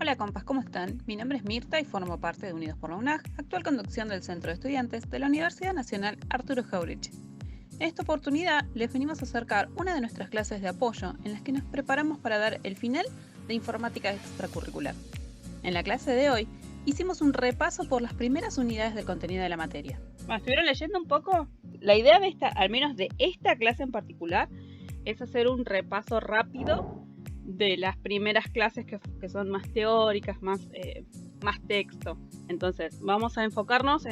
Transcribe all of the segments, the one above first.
Hola compas, ¿cómo están? Mi nombre es Mirta y formo parte de Unidos por la UNAG, actual conducción del Centro de Estudiantes de la Universidad Nacional Arturo Jauretche. En esta oportunidad les venimos a acercar una de nuestras clases de apoyo en las que nos preparamos para dar el final de informática extracurricular. En la clase de hoy hicimos un repaso por las primeras unidades del contenido de la materia. ¿Estuvieron leyendo un poco? La idea de esta, al menos de esta clase en particular, es hacer un repaso rápido de las primeras clases que son más teóricas, más texto. Entonces, vamos a enfocarnos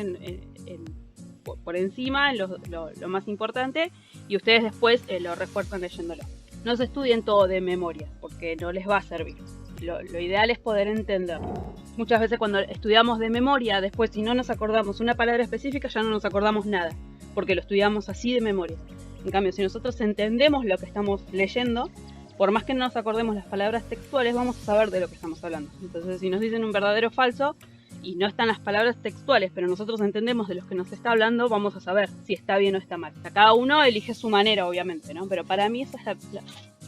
por encima en lo más importante y ustedes después lo refuerzan leyéndolo. No se estudien todo de memoria, porque no les va a servir. Lo ideal es poder entenderlo. Muchas veces cuando estudiamos de memoria, después si no nos acordamos una palabra específica, ya no nos acordamos nada, porque lo estudiamos así de memoria. En cambio, si nosotros entendemos lo que estamos leyendo, por más que no nos acordemos las palabras textuales, vamos a saber de lo que estamos hablando. Entonces, si nos dicen un verdadero o falso, y no están las palabras textuales, pero nosotros entendemos de los que nos está hablando, vamos a saber si está bien o está mal. O sea, cada uno elige su manera, obviamente, ¿no? Pero para mí esa es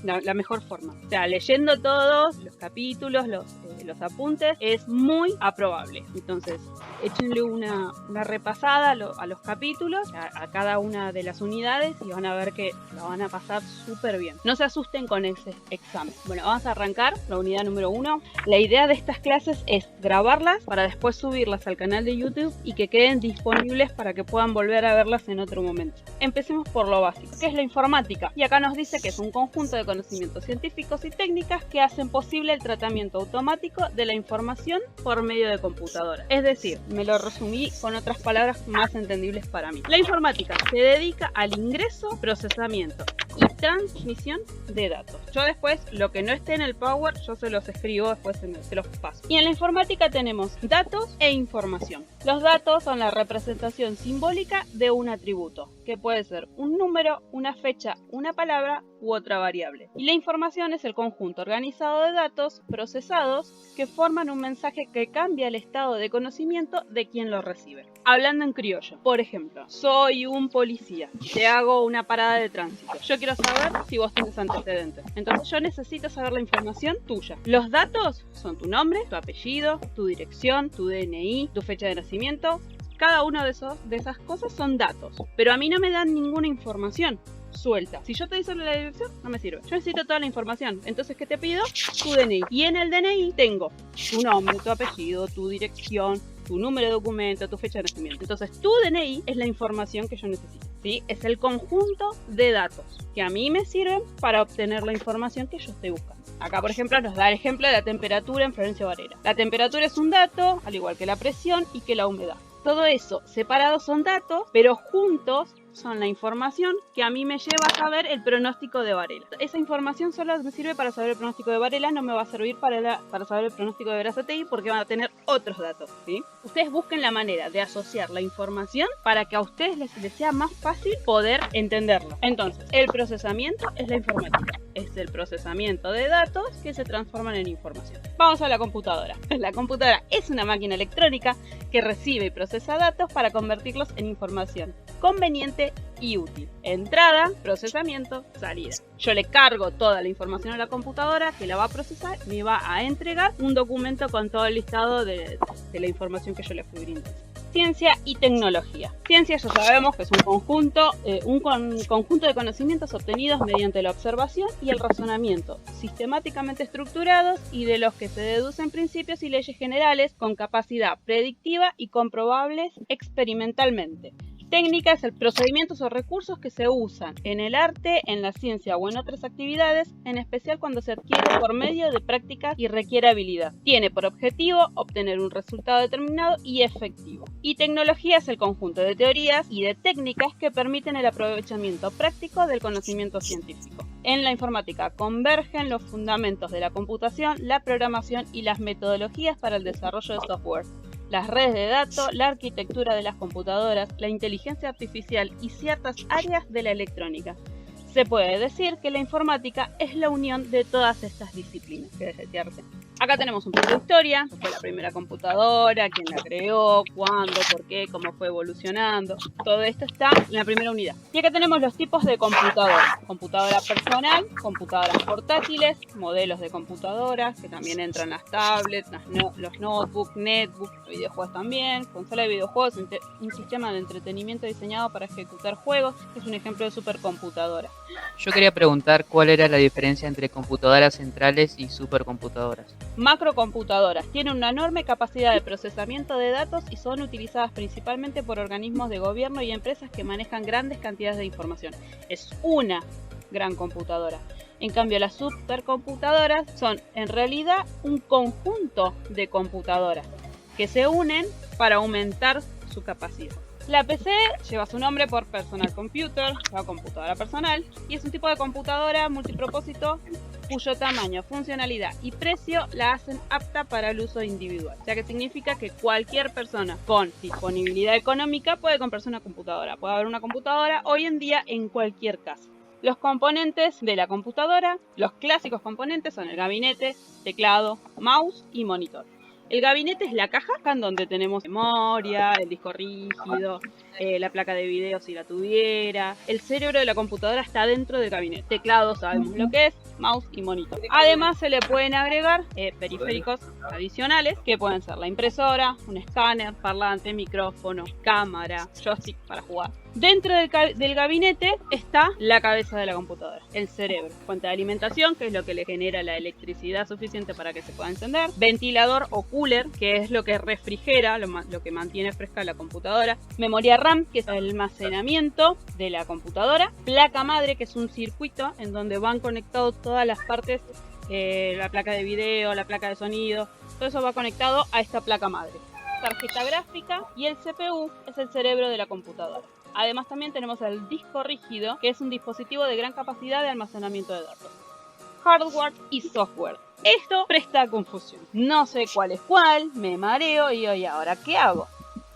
la mejor forma. O sea, leyendo todos los capítulos, los apuntes, es muy aprobable. Entonces, échenle una repasada a los capítulos, a cada una de las unidades, y van a ver que la van a pasar súper bien. No se asusten con ese examen. Bueno, vamos a arrancar la unidad número 1. La idea de estas clases es grabarlas para después subirlas al canal de YouTube y que queden disponibles para que puedan volver a verlas en otro momento. Empecemos por lo básico, que es la informática. Y acá nos dice que es un conjunto de conocimientos científicos y técnicas que hacen posible el tratamiento automático de la información por medio de computadoras. Es decir, me lo resumí con otras palabras más entendibles para mí. La informática se dedica al ingreso, procesamiento y transmisión de datos. Yo después, lo que no esté en el Power, yo se los escribo, después se los paso. Y en la informática tenemos datos e información. Los datos son la representación simbólica de un atributo, que puede ser un número, una fecha, una palabra u otra variable. Y la información es el conjunto organizado de datos procesados que forman un mensaje que cambia el estado de conocimiento de quien lo recibe. Hablando en criollo, por ejemplo, soy un policía, te hago una parada de tránsito. Yo quiero saber si vos tenés antecedentes. Entonces yo necesito saber la información tuya. Los datos son tu nombre, tu apellido, tu dirección, tu DNI, tu fecha de nacimiento. Cada uno de esas cosas son datos. Pero a mí no me dan ninguna información suelta. Si yo te digo la dirección, no me sirve. Yo necesito toda la información. Entonces, ¿qué te pido? Tu DNI. Y en el DNI tengo tu nombre, tu apellido, tu dirección, tu número de documento, tu fecha de nacimiento. Entonces, tu DNI es la información que yo necesito. ¿Sí? Es el conjunto de datos que a mí me sirven para obtener la información que yo estoy buscando. Acá, por ejemplo, nos da el ejemplo de la temperatura en Florencio Varela. La temperatura es un dato, al igual que la presión y que la humedad. Todo eso separados son datos, pero juntos son la información que a mí me lleva a saber el pronóstico de Varela. Esa información solo me sirve para saber el pronóstico de Varela, no me va a servir para saber el pronóstico de Verazategui porque van a tener otros datos, ¿sí? Ustedes busquen la manera de asociar la información para que a ustedes les sea más fácil poder entenderlo. Entonces, el procesamiento es la informática. Es el procesamiento de datos que se transforman en información. Vamos a la computadora. La computadora es una máquina electrónica que recibe y procesa datos para convertirlos en información conveniente y útil. Entrada, procesamiento, salida. Yo le cargo toda la información a la computadora que la va a procesar y me va a entregar un documento con todo el listado de la información que yo le fui brindando. Ciencia y tecnología. Ciencia ya sabemos que es un conjunto de conocimientos obtenidos mediante la observación y el razonamiento, sistemáticamente estructurados y de los que se deducen principios y leyes generales con capacidad predictiva y comprobables experimentalmente. Técnica es el procedimientos o recursos que se usan en el arte, en la ciencia o en otras actividades, en especial cuando se adquiere por medio de prácticas y requiere habilidad. Tiene por objetivo obtener un resultado determinado y efectivo. Y tecnología es el conjunto de teorías y de técnicas que permiten el aprovechamiento práctico del conocimiento científico. En la informática convergen los fundamentos de la computación, la programación y las metodologías para el desarrollo de software. Las redes de datos, la arquitectura de las computadoras, la inteligencia artificial y ciertas áreas de la electrónica. Se puede decir que la informática es la unión de todas estas disciplinas. Acá tenemos un poco de historia, qué fue la primera computadora, quién la creó, cuándo, por qué, cómo fue evolucionando. Todo esto está en la primera unidad. Y acá tenemos los tipos de computadora. Computadora personal, computadoras portátiles, modelos de computadoras, que también entran las tablets, los notebooks, netbooks, videojuegos también, consola de videojuegos, un sistema de entretenimiento diseñado para ejecutar juegos, que es un ejemplo de supercomputadora. Yo quería preguntar cuál era la diferencia entre computadoras centrales y supercomputadoras. Macrocomputadoras tienen una enorme capacidad de procesamiento de datos y son utilizadas principalmente por organismos de gobierno y empresas que manejan grandes cantidades de información. Es una gran computadora. En cambio, las supercomputadoras son en realidad un conjunto de computadoras que se unen para aumentar su capacidad. La PC lleva su nombre por Personal Computer, la computadora personal, y es un tipo de computadora multipropósito cuyo tamaño, funcionalidad y precio la hacen apta para el uso individual. O sea que significa que cualquier persona con disponibilidad económica puede comprarse una computadora. Puede haber una computadora hoy en día en cualquier casa. Los componentes de la computadora, los clásicos componentes son el gabinete, teclado, mouse y monitor. El gabinete es la caja en donde tenemos memoria, el disco rígido, la placa de video si la tuviera. El cerebro de la computadora está dentro del gabinete. Teclado sabemos lo que es, mouse y monitor. Además se le pueden agregar periféricos adicionales que pueden ser la impresora, un escáner, parlante, micrófono, cámara, joystick para jugar. Dentro del gabinete está la cabeza de la computadora, el cerebro, fuente de alimentación, que es lo que le genera la electricidad suficiente para que se pueda encender, ventilador o cooler, que es lo que refrigera, lo que mantiene fresca la computadora, memoria RAM, que es el almacenamiento de la computadora, placa madre, que es un circuito en donde van conectados todas las partes, la placa de video, la placa de sonido, todo eso va conectado a esta placa madre. Tarjeta gráfica y el CPU es el cerebro de la computadora. Además también tenemos el disco rígido, que es un dispositivo de gran capacidad de almacenamiento de datos. Hardware y software. Esto presta confusión. No sé cuál es cuál, me mareo y hoy ahora, ¿qué hago?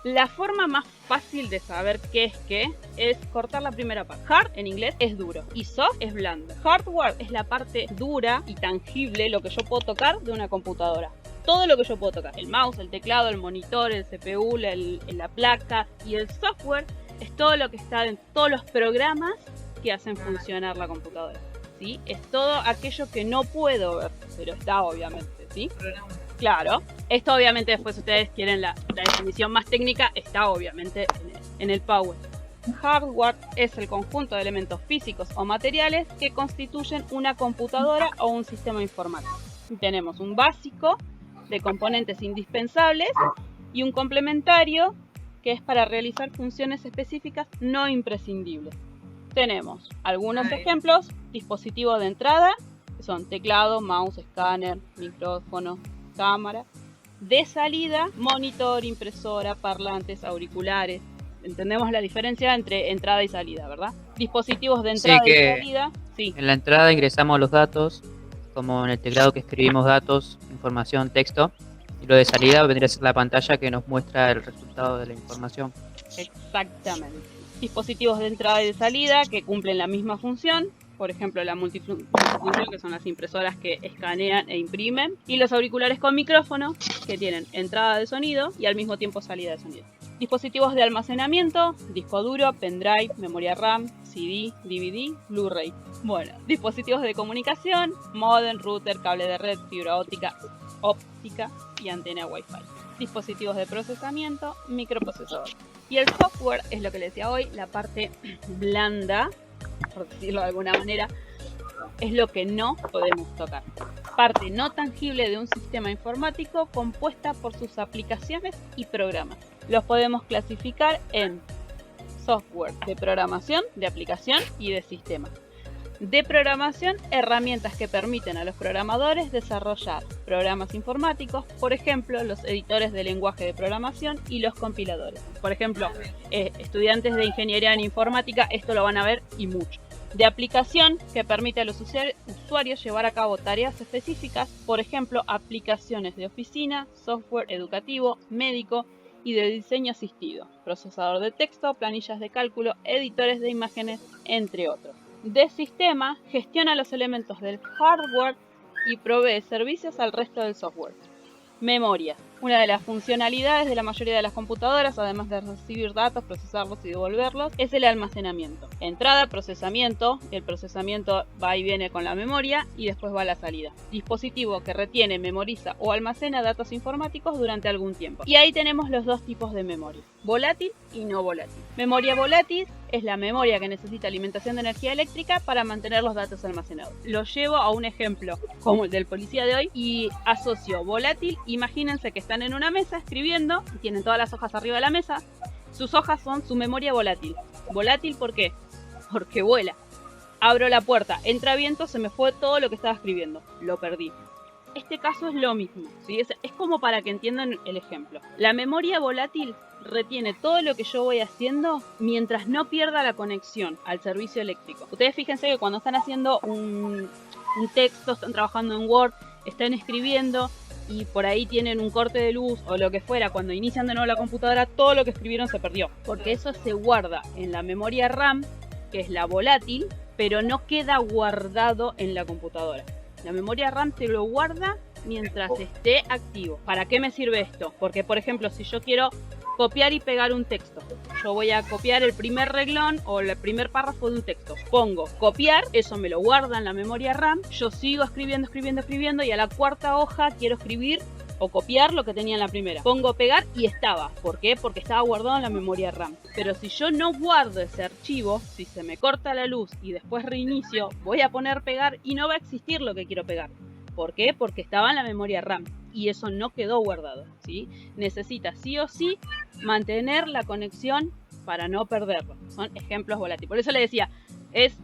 La forma más fácil de saber qué es qué es cortar la primera parte. Hard en inglés es duro y soft es blando. Hardware es la parte dura y tangible, lo que yo puedo tocar de una computadora. Todo lo que yo puedo tocar. El mouse, el teclado, el monitor, el CPU, la placa. Y el software es todo lo que está en todos los programas que hacen funcionar la computadora. ¿Sí? Es todo aquello que no puedo ver, pero está obviamente, ¿sí? Claro. Esto obviamente después ustedes quieren la definición más técnica, está obviamente en el Power. Hardware es el conjunto de elementos físicos o materiales que constituyen una computadora o un sistema informático. Tenemos un básico de componentes indispensables y un complementario que es para realizar funciones específicas no imprescindibles. Tenemos algunos ejemplos: dispositivos de entrada, que son teclado, mouse, escáner, micrófono, cámara. De salida, monitor, impresora, parlantes, auriculares. Entendemos la diferencia entre entrada y salida, ¿verdad? Dispositivos de entrada y salida. Sí. En la entrada ingresamos los datos, como en el teclado que escribimos datos, información, texto. Y lo de salida vendría a ser la pantalla que nos muestra el resultado de la información. Exactamente. Dispositivos de entrada y de salida que cumplen la misma función. Por ejemplo, la multifunción, que son las impresoras que escanean e imprimen. Y los auriculares con micrófono, que tienen entrada de sonido y al mismo tiempo salida de sonido. Dispositivos de almacenamiento, disco duro, pendrive, memoria RAM, CD, DVD, Blu-ray. Bueno, dispositivos de comunicación, modem, router, cable de red, fibra óptica y antena Wi-Fi. Dispositivos de procesamiento, microprocesador. Y el software es lo que les decía hoy, la parte blanda, por decirlo de alguna manera, es lo que no podemos tocar. Parte no tangible de un sistema informático compuesta por sus aplicaciones y programas. Los podemos clasificar en software de programación, de aplicación y de sistema. De programación, herramientas que permiten a los programadores desarrollar programas informáticos, por ejemplo, los editores de lenguaje de programación y los compiladores. Por ejemplo, estudiantes de ingeniería en informática, esto lo van a ver y mucho. De aplicación, que permite a los usuarios llevar a cabo tareas específicas, por ejemplo, aplicaciones de oficina, software educativo, médico y de diseño asistido, procesador de texto, planillas de cálculo, editores de imágenes, entre otros. De sistema, gestiona los elementos del hardware y provee servicios al resto del software. Memoria. Una de las funcionalidades de la mayoría de las computadoras, además de recibir datos, procesarlos y devolverlos, es el almacenamiento. Entrada, procesamiento, el procesamiento va y viene con la memoria y después va a la salida. Dispositivo que retiene, memoriza o almacena datos informáticos durante algún tiempo. Y ahí tenemos los dos tipos de memoria, volátil y no volátil. Memoria volátil es la memoria que necesita alimentación de energía eléctrica para mantener los datos almacenados. Lo llevo a un ejemplo como el del policía de hoy y asocio volátil. Imagínense que están en una mesa escribiendo y tienen todas las hojas arriba de la mesa. Sus hojas son su memoria volátil. ¿Volátil por qué? Porque vuela. Abro la puerta, entra viento, se me fue todo lo que estaba escribiendo. Lo perdí. Este caso es lo mismo, ¿sí? Es como para que entiendan el ejemplo. La memoria volátil retiene todo lo que yo voy haciendo mientras no pierda la conexión al servicio eléctrico. Ustedes fíjense que cuando están haciendo un texto, están trabajando en Word, están escribiendo y por ahí tienen un corte de luz o lo que fuera, cuando inician de nuevo la computadora, todo lo que escribieron se perdió. Porque eso se guarda en la memoria RAM, que es la volátil, pero no queda guardado en la computadora. La memoria RAM te lo guarda mientras esté activo. ¿Para qué me sirve esto? Porque, por ejemplo, si yo quiero copiar y pegar un texto, yo voy a copiar el primer reglón o el primer párrafo de un texto. Pongo copiar, eso me lo guarda en la memoria RAM. Yo sigo escribiendo y a la cuarta hoja quiero escribir o copiar lo que tenía en la primera. Pongo pegar y estaba. ¿Por qué? Porque estaba guardado en la memoria RAM. Pero si yo no guardo ese archivo, si se me corta la luz y después reinicio, voy a poner pegar y no va a existir lo que quiero pegar. ¿Por qué? Porque estaba en la memoria RAM y eso no quedó guardado, ¿sí? Necesita sí o sí mantener la conexión para no perderlo. Son ejemplos volátiles. Por eso le decía, es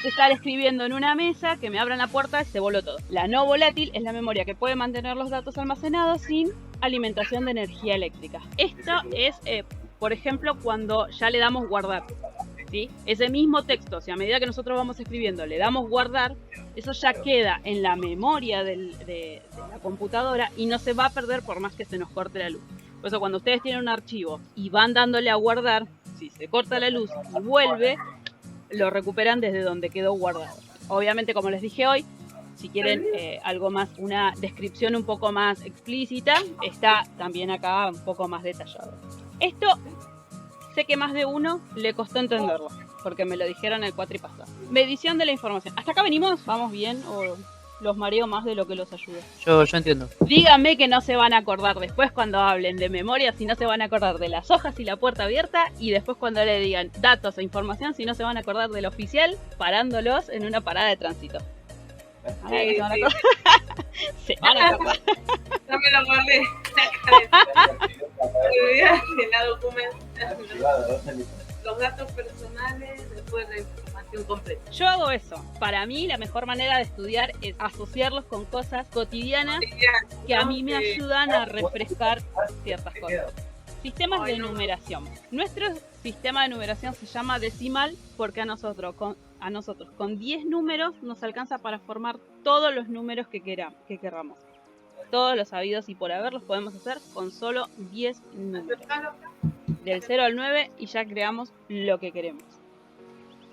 estar escribiendo en una mesa, que me abran la puerta y se voló todo. La no volátil es la memoria que puede mantener los datos almacenados sin alimentación de energía eléctrica. Esto es, por ejemplo, cuando ya le damos guardar, ¿sí? Ese mismo texto, si a medida que nosotros vamos escribiendo le damos guardar, eso ya queda en la memoria de la computadora y no se va a perder por más que se nos corte la luz. Por eso cuando ustedes tienen un archivo y van dándole a guardar, si se corta la luz y vuelve, lo recuperan desde donde quedó guardado. Obviamente, como les dije hoy, si quieren algo más, una descripción un poco más explícita, está también acá un poco más detallado. Esto sé que más de uno le costó entenderlo, porque me lo dijeron el cuatri pasado. Medición de la información. ¿Hasta acá venimos? ¿Vamos bien o los mareo más de lo que los ayuda? Yo entiendo. Díganme que no se van a acordar después cuando hablen de memoria, si no se van a acordar de las hojas y la puerta abierta, y después cuando le digan datos e información, si no se van a acordar del oficial parándolos en una parada de tránsito. Se van a acordar. Se van a acordar. No me lo guardé. La documentación. Los datos personales después de información completa. Yo hago eso. Para mí la mejor manera de estudiar es asociarlos con cosas cotidianas que a mí me ayudan a refrescar ciertas cosas. Sistemas de numeración. Nuestro sistema de numeración se llama decimal porque a nosotros con 10 números nos alcanza para formar todos los números que queramos. Todos los habidos y por haber los podemos hacer con solo 10 números. Del 0 al 9 y ya creamos lo que queremos.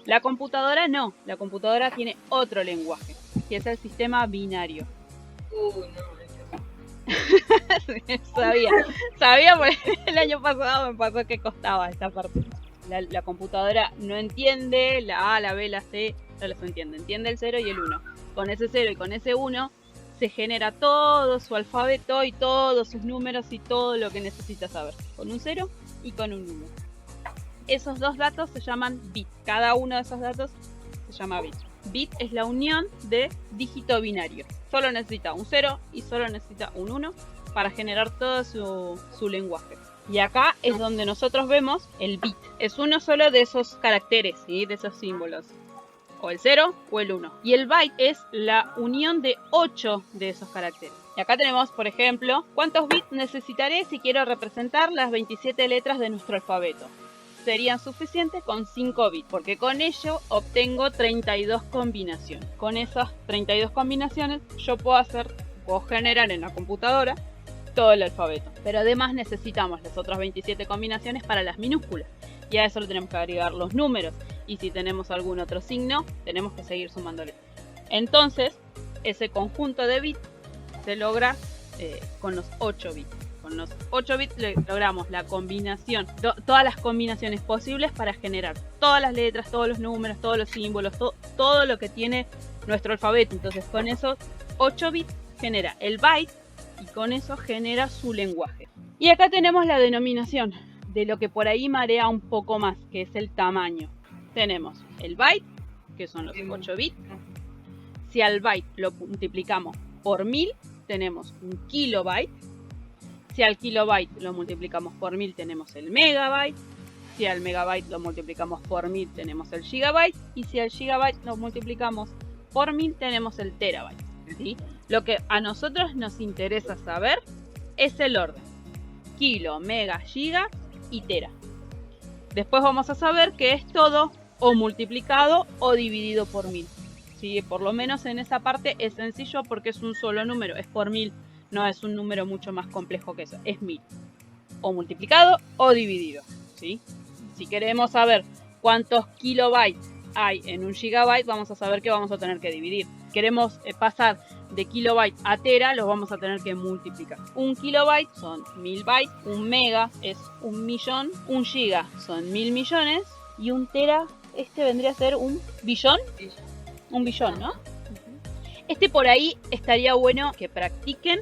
La computadora no. La computadora tiene otro lenguaje, que es el sistema binario. Sabía porque el año pasado me pasó que costaba esta parte. La computadora no entiende la A, la B, la C, no los entiende. Entiende el 0 y el 1. Con ese 0 y con ese 1 se genera todo su alfabeto y todos sus números y todo lo que necesita saber. Con un 0 y con un 1. Esos dos datos se llaman bit. Cada uno de esos datos se llama bit. Bit es la unión de dígito binario. Solo necesita un 0 y solo necesita un 1 para generar todo su lenguaje. Y acá es donde nosotros vemos el bit. Es uno solo de esos caracteres, ¿sí? De esos símbolos. O el 0 o el 1. Y el byte es la unión de 8 de esos caracteres. Y acá tenemos, por ejemplo, ¿cuántos bits necesitaré si quiero representar las 27 letras de nuestro alfabeto? Serían suficientes con 5 bits, porque con ello obtengo 32 combinaciones. Con esas 32 combinaciones yo puedo generar en la computadora todo el alfabeto. Pero además necesitamos las otras 27 combinaciones para las minúsculas. Y a eso le tenemos que agregar los números. Y si tenemos algún otro signo, tenemos que seguir sumándole. Entonces, Ese conjunto de bits se logra con los 8 bits. Con los 8 bits logramos la combinación, todas las combinaciones posibles para generar todas las letras, todos los números, todos los símbolos, todo lo que tiene nuestro alfabeto. Entonces con esos 8 bits genera el byte y con eso genera su lenguaje. Y acá tenemos la denominación de lo que por ahí marea un poco más, que es el tamaño. Tenemos el byte, que son los 8 bits. Si al byte lo multiplicamos por 1000, tenemos un kilobyte. Si al kilobyte lo multiplicamos por 1000, tenemos el megabyte. Si al megabyte lo multiplicamos por 1000, tenemos el gigabyte. Y si al gigabyte lo multiplicamos por 1000, tenemos el terabyte, ¿sí? Lo que a nosotros nos interesa saber es el orden: kilo, mega, giga y tera. Después vamos a saber que es todo o multiplicado o dividido por 1000. ¿Sí? Por lo menos en esa parte es sencillo porque es un solo número, es por 1000. No es un número mucho más complejo que eso, es 1000. O multiplicado o dividido, ¿sí? Si queremos saber cuántos kilobytes hay en un gigabyte, vamos a saber que vamos a tener que dividir. Queremos pasar de kilobyte a tera, los vamos a tener que multiplicar. Un kilobyte son 1000 bytes, un mega es 1.000.000, un giga son 1000 millones y un tera, vendría a ser un billón. Un billón, ¿no? Por ahí estaría bueno que practiquen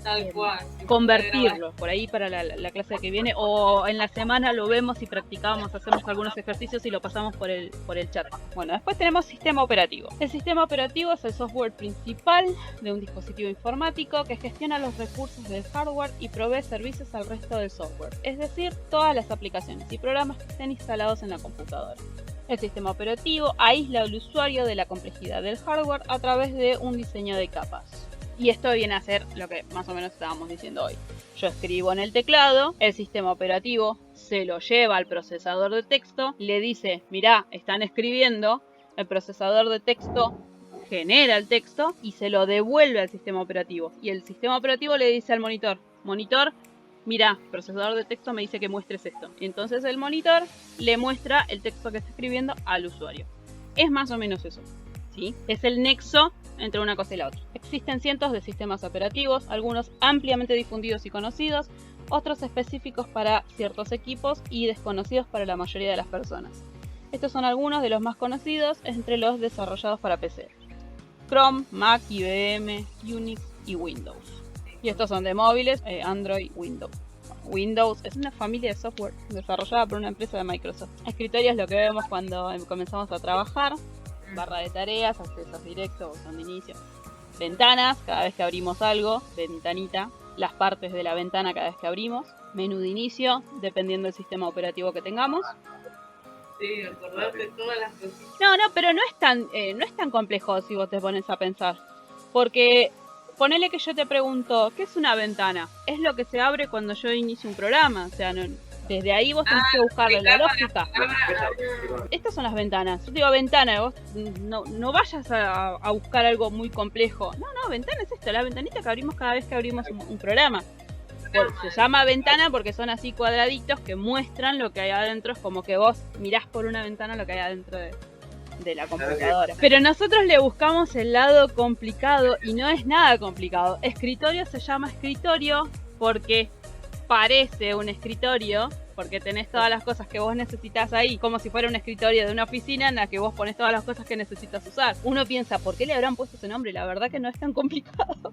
convertirlo, por ahí para la clase que viene, o en la semana lo vemos y practicamos, hacemos algunos ejercicios y lo pasamos por el chat. Bueno, después tenemos sistema operativo. El sistema operativo es el software principal de un dispositivo informático que gestiona los recursos del hardware y provee servicios al resto del software, es decir, todas las aplicaciones y programas que estén instalados en la computadora. El sistema operativo aísla al usuario de la complejidad del hardware a través de un diseño de capas. Y esto viene a ser lo que más o menos estábamos diciendo hoy. Yo escribo en el teclado, el sistema operativo se lo lleva al procesador de texto, le dice, mirá, están escribiendo, el procesador de texto genera el texto y se lo devuelve al sistema operativo. Y el sistema operativo le dice al monitor, mira, el procesador de texto me dice que muestres esto. Y entonces el monitor le muestra el texto que está escribiendo al usuario. Es más o menos eso, ¿sí? Es el nexo entre una cosa y la otra. Existen cientos de sistemas operativos, algunos ampliamente difundidos y conocidos, otros específicos para ciertos equipos y desconocidos para la mayoría de las personas. Estos son algunos de los más conocidos entre los desarrollados para PC. Chrome, Mac, IBM, Unix y Windows. Y estos son de móviles, Android, Windows. Windows es una familia de software desarrollada por una empresa de Microsoft. Escritorio es lo que vemos cuando comenzamos a trabajar. Barra de tareas, accesos directos, botón de inicio. Ventanas, cada vez que abrimos algo, ventanita. Las partes de la ventana cada vez que abrimos. Menú de inicio, dependiendo del sistema operativo que tengamos. Sí, acordarte todas las cositas. No, pero no es tan complejo si vos te pones a pensar. Porque ponele que yo te pregunto, ¿qué es una ventana? Es lo que se abre cuando yo inicio un programa. O sea, desde ahí vos tenés que buscarle la lógica. Estas son las ventanas. Yo te digo ventana, vos no vayas a buscar algo muy complejo. No, ventana es esto, la ventanita que abrimos cada vez que abrimos un programa. Se llama ventana porque son así cuadraditos que muestran lo que hay adentro. Es como que vos mirás por una ventana lo que hay adentro de la computadora. Pero nosotros le buscamos el lado complicado y no es nada complicado. Escritorio se llama escritorio porque parece un escritorio, porque tenés todas las cosas que vos necesitas ahí, como si fuera un escritorio de una oficina en la que vos ponés todas las cosas que necesitas usar. Uno piensa, ¿por qué le habrán puesto ese nombre? La verdad que no es tan complicado.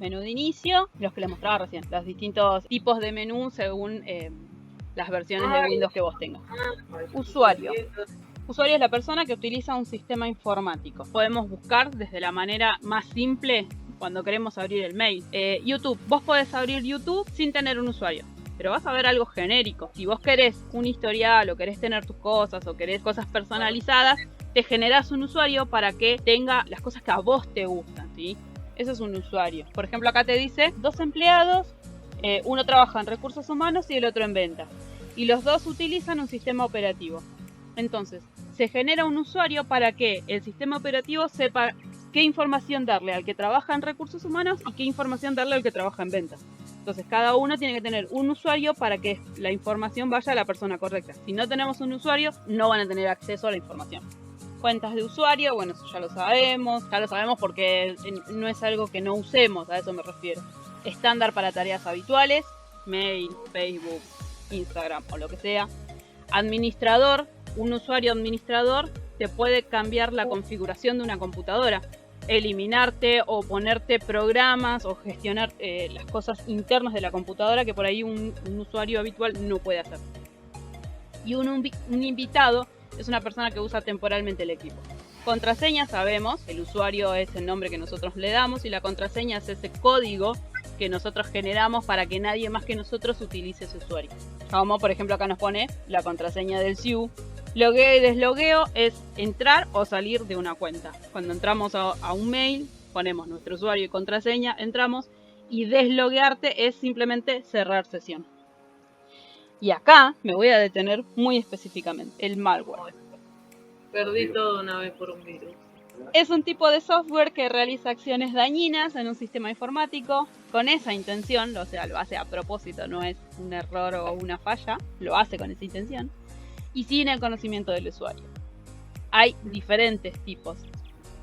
Menú de inicio, los que les mostraba recién, los distintos tipos de menú según las versiones de Windows que vos tengas. Usuario. Usuario es la persona que utiliza un sistema informático. Podemos buscar desde la manera más simple cuando queremos abrir el mail. YouTube. Vos podés abrir YouTube sin tener un usuario, pero vas a ver algo genérico. Si vos querés un historial o querés tener tus cosas o querés cosas personalizadas, te generás un usuario para que tenga las cosas que a vos te gustan, ¿sí? Eso es un usuario. Por ejemplo, acá te dice 2 empleados, uno trabaja en recursos humanos y el otro en ventas. Y los dos utilizan un sistema operativo. Entonces, se genera un usuario para que el sistema operativo sepa qué información darle al que trabaja en recursos humanos y qué información darle al que trabaja en ventas. Entonces, cada uno tiene que tener un usuario para que la información vaya a la persona correcta. Si no tenemos un usuario, no van a tener acceso a la información. cuentas de usuario, bueno, eso ya lo sabemos porque no es algo que no usemos, a eso me refiero. Estándar para tareas habituales, mail, Facebook, Instagram o lo que sea. Administrador, un usuario administrador te puede cambiar la configuración de una computadora, eliminarte o ponerte programas o gestionar las cosas internas de la computadora que por ahí un usuario habitual no puede hacer. Y un invitado es una persona que usa temporalmente el equipo. Contraseña, sabemos, el usuario es el nombre que nosotros le damos y la contraseña es ese código que nosotros generamos para que nadie más que nosotros utilice ese usuario. Como por ejemplo acá nos pone la contraseña del SIU. Logueo y deslogueo es entrar o salir de una cuenta. Cuando entramos a un mail, ponemos nuestro usuario y contraseña, entramos, y desloguearte es simplemente cerrar sesión. Y acá me voy a detener muy específicamente, el malware. Perdí todo una vez por un virus. Es un tipo de software que realiza acciones dañinas en un sistema informático con esa intención, o sea, lo hace a propósito, no es un error o una falla, lo hace con esa intención, y sin el conocimiento del usuario. Hay diferentes tipos.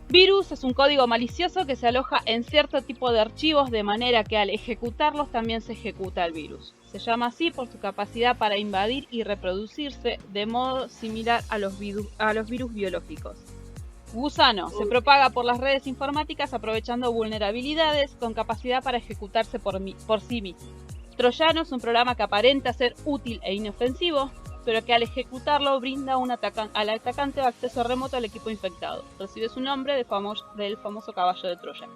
Virus es un código malicioso que se aloja en cierto tipo de archivos de manera que al ejecutarlos también se ejecuta el virus. Se llama así por su capacidad para invadir y reproducirse de modo similar a los virus biológicos. Gusano se propaga por las redes informáticas aprovechando vulnerabilidades con capacidad para ejecutarse por sí mismo. Troyano es un programa que aparenta ser útil e inofensivo, pero que al ejecutarlo brinda al atacante acceso remoto al equipo infectado. Recibe su nombre del famoso caballo de Troya.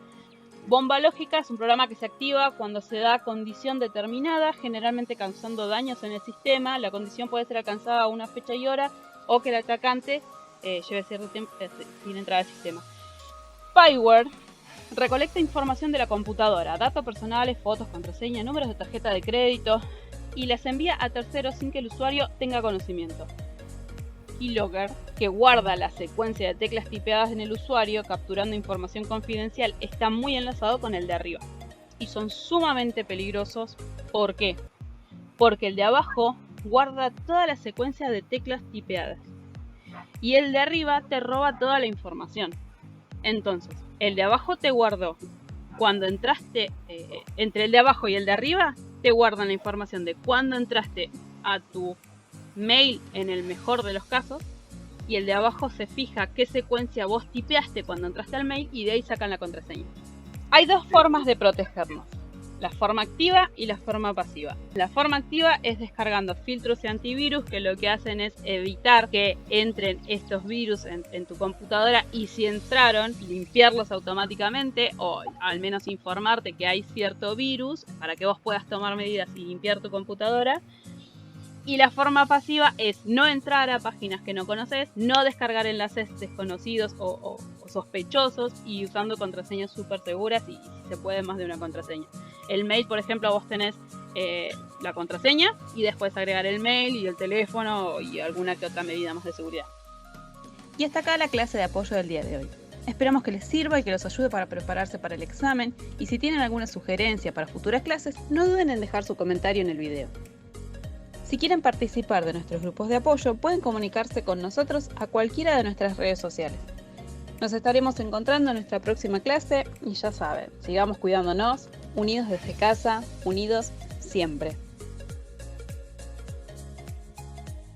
Bomba lógica es un programa que se activa cuando se da condición determinada, generalmente causando daños en el sistema. La condición puede ser alcanzada a una fecha y hora o que el atacante lleve cierto tiempo sin entrar al sistema. Spyware recolecta información de la computadora, datos personales, fotos, contraseña, números de tarjeta de crédito y las envía a terceros sin que el usuario tenga conocimiento. Keylogger, que guarda la secuencia de teclas tipeadas en el usuario capturando información confidencial, está muy enlazado con el de arriba y son sumamente peligrosos. ¿Por qué? Porque el de abajo guarda toda la secuencia de teclas tipeadas y el de arriba te roba toda la información. Entonces, el de abajo te guardó. Cuando entraste, entre el de abajo y el de arriba, te guardan la información de cuando entraste a tu mail en el mejor de los casos, y el de abajo se fija qué secuencia vos tipeaste cuando entraste al mail y de ahí sacan la contraseña. Hay dos formas de protegernos: la forma activa y la forma pasiva. La forma activa es descargando filtros y antivirus que lo que hacen es evitar que entren estos virus en tu computadora, y si entraron, limpiarlos automáticamente o al menos informarte que hay cierto virus para que vos puedas tomar medidas y limpiar tu computadora. Y la forma pasiva es no entrar a páginas que no conoces, no descargar enlaces desconocidos o sospechosos, y usando contraseñas súper seguras y si se puede más de una contraseña. El mail, por ejemplo, vos tenés la contraseña y después agregar el mail y el teléfono y alguna que otra medida más de seguridad. Y hasta acá la clase de apoyo del día de hoy. Esperamos que les sirva y que los ayude para prepararse para el examen, y si tienen alguna sugerencia para futuras clases, no duden en dejar su comentario en el video. Si quieren participar de nuestros grupos de apoyo, pueden comunicarse con nosotros a cualquiera de nuestras redes sociales. Nos estaremos encontrando en nuestra próxima clase y ya saben, sigamos cuidándonos, unidos desde casa, unidos siempre.